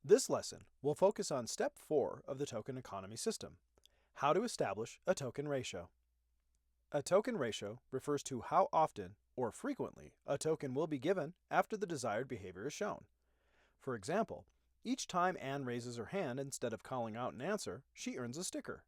This lesson will focus on Step 4 of the token economy system, how to establish a token ratio. A token ratio refers to how often or frequently a token will be given after the desired behavior is shown. For example, each time Anne raises her hand instead of calling out an answer, she earns a sticker.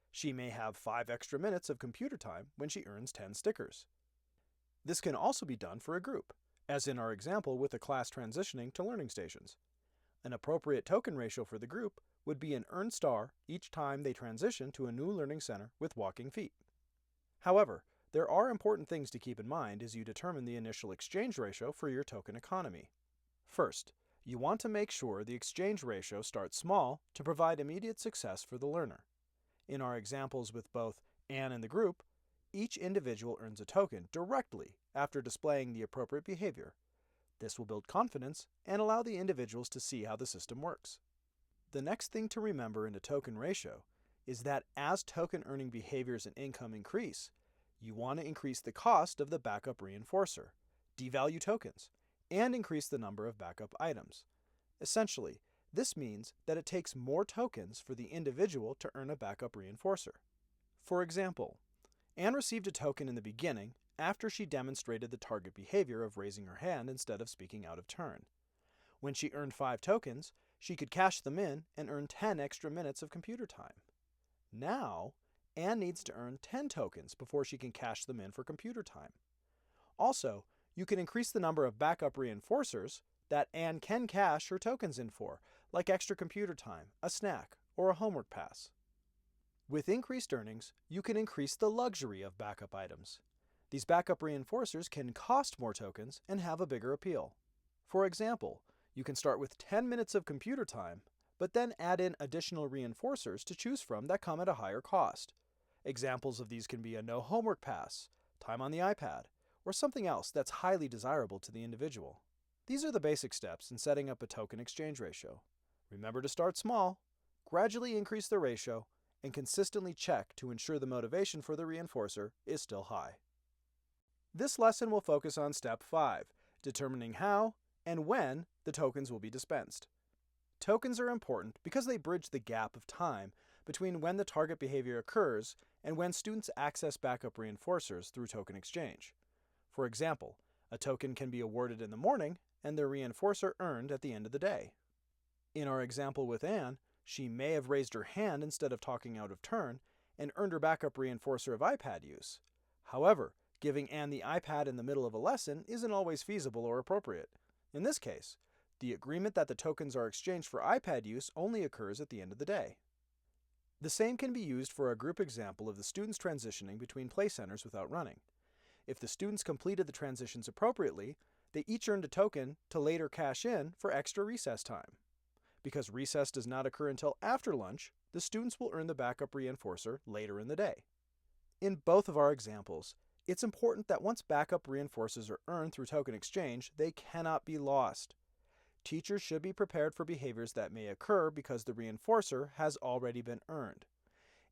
She may have 5 extra minutes of computer time when she earns 10 stickers. This can also be done for a group, as in our example with a class transitioning to learning stations. An appropriate token ratio for the group would be an earned star each time they transition to a new learning center with walking feet. However, there are important things to keep in mind as you determine the initial exchange ratio for your token economy. First, you want to make sure the exchange ratio starts small to provide immediate success for the learner. In our examples with both Anne and the group, each individual earns a token directly after displaying the appropriate behavior. This will build confidence and allow the individuals to see how the system works. The next thing to remember in a token ratio is that as token earning behaviors and income increase, you want to increase the cost of the backup reinforcer, devalue tokens, and increase the number of backup items. Essentially, this means that it takes more tokens for the individual to earn a backup reinforcer. For example, Anne received a token in the beginning after she demonstrated the target behavior of raising her hand instead of speaking out of turn. When she earned 5 tokens, she could cash them in and earn 10 extra minutes of computer time. Now, Anne needs to earn 10 tokens before she can cash them in for computer time. Also, you can increase the number of backup reinforcers that Anne can cash her tokens in for, like extra computer time, a snack, or a homework pass. With increased earnings, you can increase the luxury of backup items. These backup reinforcers can cost more tokens and have a bigger appeal. For example, you can start with 10 minutes of computer time, but then add in additional reinforcers to choose from that come at a higher cost. Examples of these can be a no homework pass, time on the iPad, or something else that's highly desirable to the individual. These are the basic steps in setting up a token exchange ratio. Remember to start small, gradually increase the ratio, and consistently check to ensure the motivation for the reinforcer is still high. This lesson will focus on Step 5, determining how and when the tokens will be dispensed. Tokens are important because they bridge the gap of time between when the target behavior occurs and when students access backup reinforcers through token exchange. For example, a token can be awarded in the morning and their reinforcer earned at the end of the day. In our example with Anne, she may have raised her hand instead of talking out of turn and earned her backup reinforcer of iPad use. However, giving Anne the iPad in the middle of a lesson isn't always feasible or appropriate. In this case, the agreement that the tokens are exchanged for iPad use only occurs at the end of the day. The same can be used for a group example of the students transitioning between play centers without running. If the students completed the transitions appropriately, they each earned a token to later cash in for extra recess time. Because recess does not occur until after lunch, the students will earn the backup reinforcer later in the day. In both of our examples, it's important that once backup reinforcers are earned through token exchange, they cannot be lost. Teachers should be prepared for behaviors that may occur because the reinforcer has already been earned.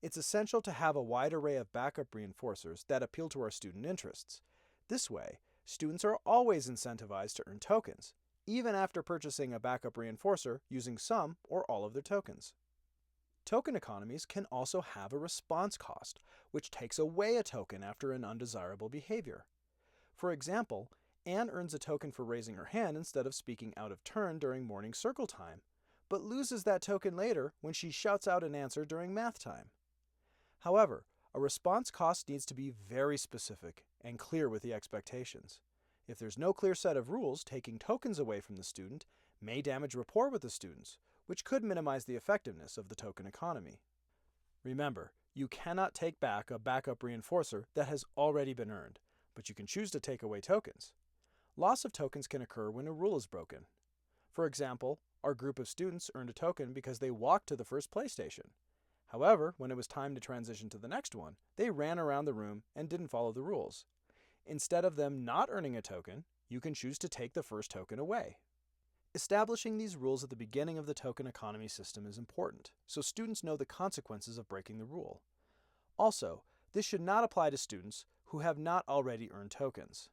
It's essential to have a wide array of backup reinforcers that appeal to our student interests. This way, students are always incentivized to earn tokens, even after purchasing a backup reinforcer using some or all of their tokens. Token economies can also have a response cost, which takes away a token after an undesirable behavior. For example, Anne earns a token for raising her hand instead of speaking out of turn during morning circle time, but loses that token later when she shouts out an answer during math time. However, a response cost needs to be very specific and clear with the expectations. If there's no clear set of rules, taking tokens away from the student may damage rapport with the students, which could minimize the effectiveness of the token economy. Remember, you cannot take back a backup reinforcer that has already been earned, but you can choose to take away tokens. Loss of tokens can occur when a rule is broken. For example, our group of students earned a token because they walked to the first PlayStation. However, when it was time to transition to the next one, they ran around the room and didn't follow the rules. Instead of them not earning a token, you can choose to take the first token away. Establishing these rules at the beginning of the token economy system is important, so students know the consequences of breaking the rule. Also, this should not apply to students who have not already earned tokens.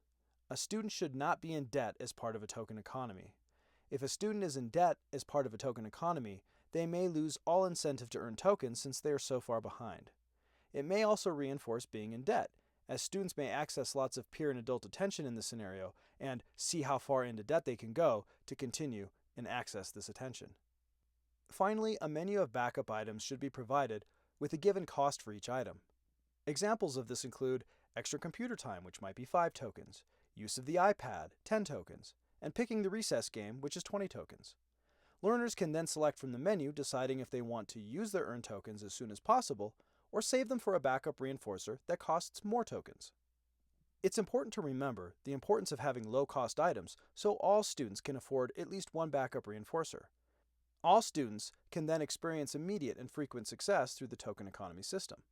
A student should not be in debt as part of a token economy. If a student is in debt as part of a token economy, they may lose all incentive to earn tokens since they are so far behind. It may also reinforce being in debt, as students may access lots of peer and adult attention in this scenario and see how far into debt they can go to continue and access this attention. Finally, a menu of backup items should be provided with a given cost for each item. Examples of this include extra computer time, which might be 5 tokens, use of the iPad, 10 tokens, and picking the recess game, which is 20 tokens. Learners can then select from the menu, deciding if they want to use their earned tokens as soon as possible or save them for a backup reinforcer that costs more tokens. It's important to remember the importance of having low-cost items so all students can afford at least one backup reinforcer. All students can then experience immediate and frequent success through the token economy system.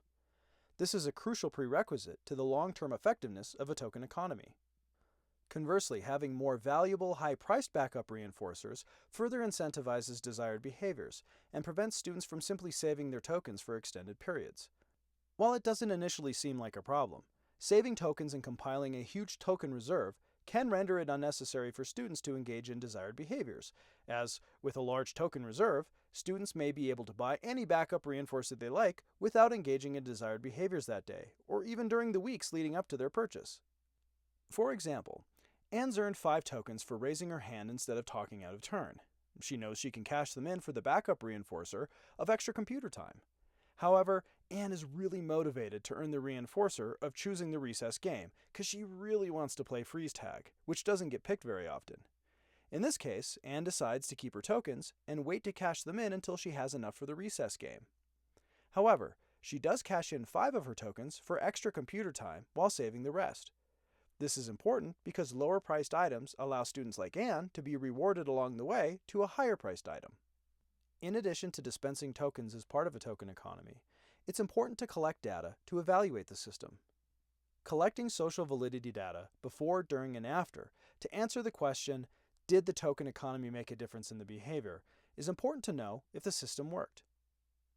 This is a crucial prerequisite to the long-term effectiveness of a token economy. Conversely, having more valuable, high-priced backup reinforcers further incentivizes desired behaviors and prevents students from simply saving their tokens for extended periods. While it doesn't initially seem like a problem, saving tokens and compiling a huge token reserve can render it unnecessary for students to engage in desired behaviors, as, with a large token reserve, students may be able to buy any backup reinforcer they like without engaging in desired behaviors that day, or even during the weeks leading up to their purchase. For example, Anne's earned 5 tokens for raising her hand instead of talking out of turn. She knows she can cash them in for the backup reinforcer of extra computer time. However, Anne is really motivated to earn the reinforcer of choosing the recess game because she really wants to play freeze tag, which doesn't get picked very often. In this case, Anne decides to keep her tokens and wait to cash them in until she has enough for the recess game. However, she does cash in 5 of her tokens for extra computer time while saving the rest. This is important because lower-priced items allow students like Anne to be rewarded along the way to a higher-priced item. In addition to dispensing tokens as part of a token economy, it's important to collect data to evaluate the system. Collecting social validity data before, during, and after to answer the question, did the token economy make a difference in the behavior, is important to know if the system worked.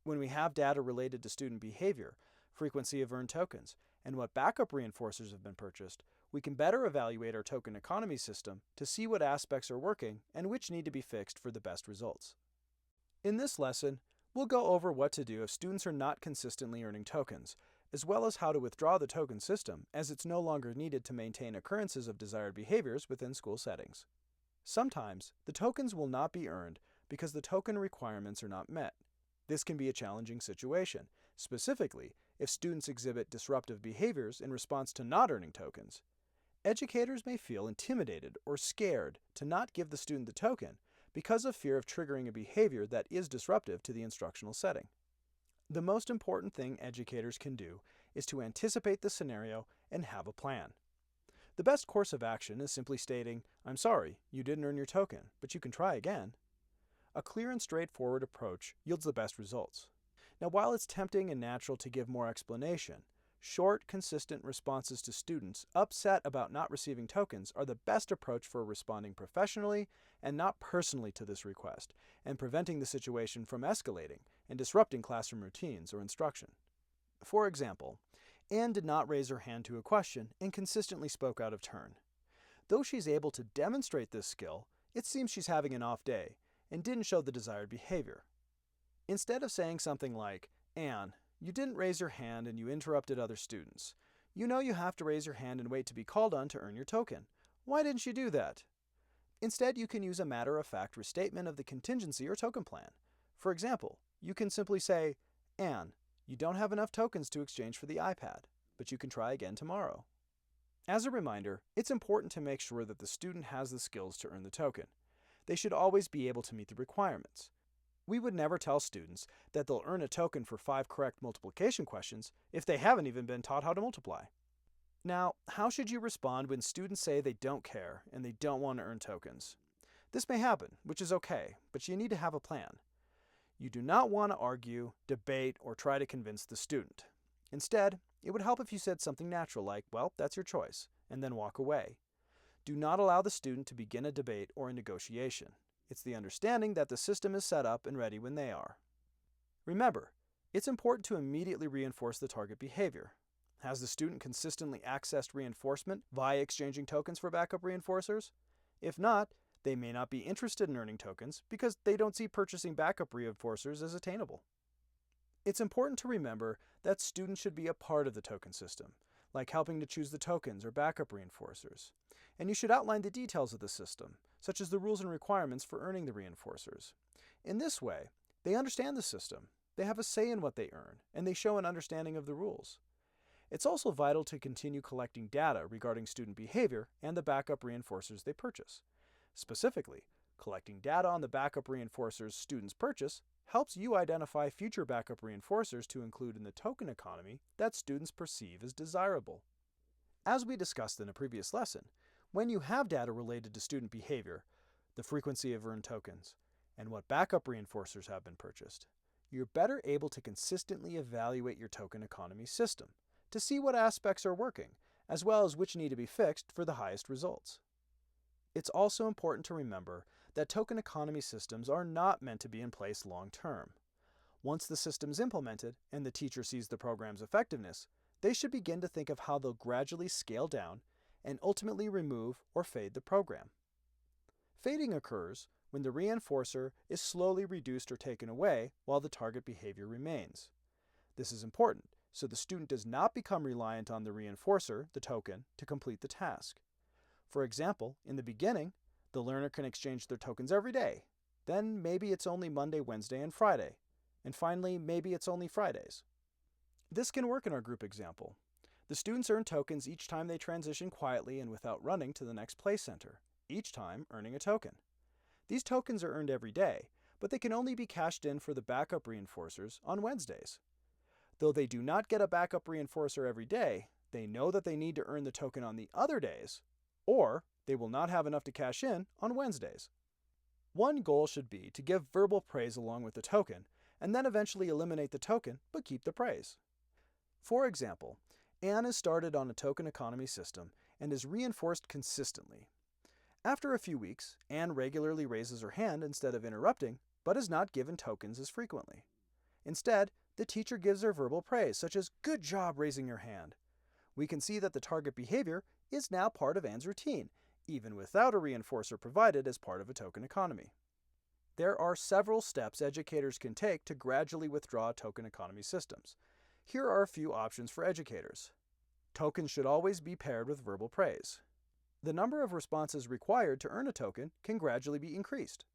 When we have data related to student behavior, frequency of earned tokens, and what backup reinforcers have been purchased, we can better evaluate our token economy system to see what aspects are working and which need to be fixed for the best results. In this lesson, we'll go over what to do if students are not consistently earning tokens, as well as how to withdraw the token system as it's no longer needed to maintain occurrences of desired behaviors within school settings. Sometimes, the tokens will not be earned because the token requirements are not met. This can be a challenging situation, specifically if students exhibit disruptive behaviors in response to not earning tokens. Educators may feel intimidated or scared to not give the student the token because of fear of triggering a behavior that is disruptive to the instructional setting. The most important thing educators can do is to anticipate the scenario and have a plan. The best course of action is simply stating, "I'm sorry, you didn't earn your token, but you can try again." A clear and straightforward approach yields the best results. Now, while it's tempting and natural to give more explanation, short, consistent responses to students upset about not receiving tokens are the best approach for responding professionally and not personally to this request, and preventing the situation from escalating and disrupting classroom routines or instruction. For example, Anne did not raise her hand to a question and consistently spoke out of turn. Though she's able to demonstrate this skill, it seems she's having an off day and didn't show the desired behavior. Instead of saying something like, "Anne, you didn't raise your hand and you interrupted other students. You know you have to raise your hand and wait to be called on to earn your token. Why didn't you do that?" Instead, you can use a matter-of-fact restatement of the contingency or token plan. For example, you can simply say, "Anne, you don't have enough tokens to exchange for the iPad, but you can try again tomorrow." As a reminder, it's important to make sure that the student has the skills to earn the token. They should always be able to meet the requirements. We would never tell students that they'll earn a token for 5 correct multiplication questions if they haven't even been taught how to multiply. Now, how should you respond when students say they don't care and they don't want to earn tokens? This may happen, which is okay, but you need to have a plan. You do not want to argue, debate, or try to convince the student. Instead, it would help if you said something natural like, "Well, that's your choice," and then walk away. Do not allow the student to begin a debate or a negotiation. It's the understanding that the system is set up and ready when they are. Remember, it's important to immediately reinforce the target behavior. Has the student consistently accessed reinforcement via exchanging tokens for backup reinforcers? If not, They may not be interested in earning tokens because they don't see purchasing backup reinforcers as attainable. It's important to remember that students should be a part of the token system, like helping to choose the tokens or backup reinforcers. And you should outline the details of the system, such as the rules and requirements for earning the reinforcers. In this way, they understand the system, they have a say in what they earn, and they show an understanding of the rules. It's also vital to continue collecting data regarding student behavior and the backup reinforcers they purchase. Specifically, collecting data on the backup reinforcers students purchase helps you identify future backup reinforcers to include in the token economy that students perceive as desirable. As we discussed in a previous lesson, when you have data related to student behavior, the frequency of earned tokens, and what backup reinforcers have been purchased, you're better able to consistently evaluate your token economy system to see what aspects are working, as well as which need to be fixed for the highest results. It's also important to remember that token economy systems are not meant to be in place long term. Once the system is implemented and the teacher sees the program's effectiveness, they should begin to think of how they'll gradually scale down and ultimately remove or fade the program. Fading occurs when the reinforcer is slowly reduced or taken away while the target behavior remains. This is important so the student does not become reliant on the reinforcer, the token, to complete the task. For example, in the beginning, the learner can exchange their tokens every day. Then maybe it's only Monday, Wednesday, and Friday. And finally, maybe it's only Fridays. This can work in our group example. The students earn tokens each time they transition quietly and without running to the next play center, each time earning a token. These tokens are earned every day, but they can only be cashed in for the backup reinforcers on Wednesdays. Though they do not get a backup reinforcer every day, they know that they need to earn the token on the other days, or they will not have enough to cash in on Wednesdays. One goal should be to give verbal praise along with the token, and then eventually eliminate the token but keep the praise. For example, Anne is started on a token economy system and is reinforced consistently. After a few weeks, Anne regularly raises her hand instead of interrupting, but is not given tokens as frequently. Instead, the teacher gives her verbal praise, such as, "Good job raising your hand." We can see that the target behavior is now part of Anne's routine, even without a reinforcer provided as part of a token economy. There are several steps educators can take to gradually withdraw token economy systems. Here are a few options for educators. Tokens should always be paired with verbal praise. The number of responses required to earn a token can gradually be increased.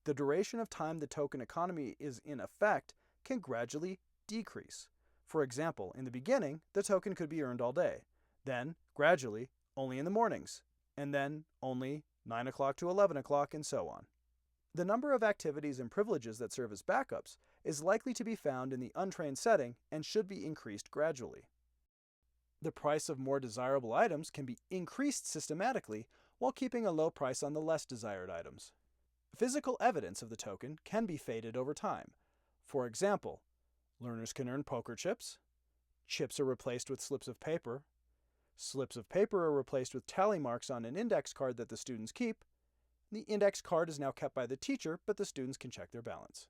The duration of time the token economy is in effect can gradually decrease. For example, in the beginning, the token could be earned all day. Then, gradually, only in the mornings, and then only 9 o'clock to 11 o'clock, and so on. The number of activities and privileges that serve as backups is likely to be found in the untrained setting and should be increased gradually. The price of more desirable items can be increased systematically while keeping a low price on the less desired items. Physical evidence of the token can be faded over time. For example, learners can earn poker chips. Chips are replaced with slips of paper. Slips of paper are replaced with tally marks on an index card that the students keep. The index card is now kept by the teacher, but the students can check their balance.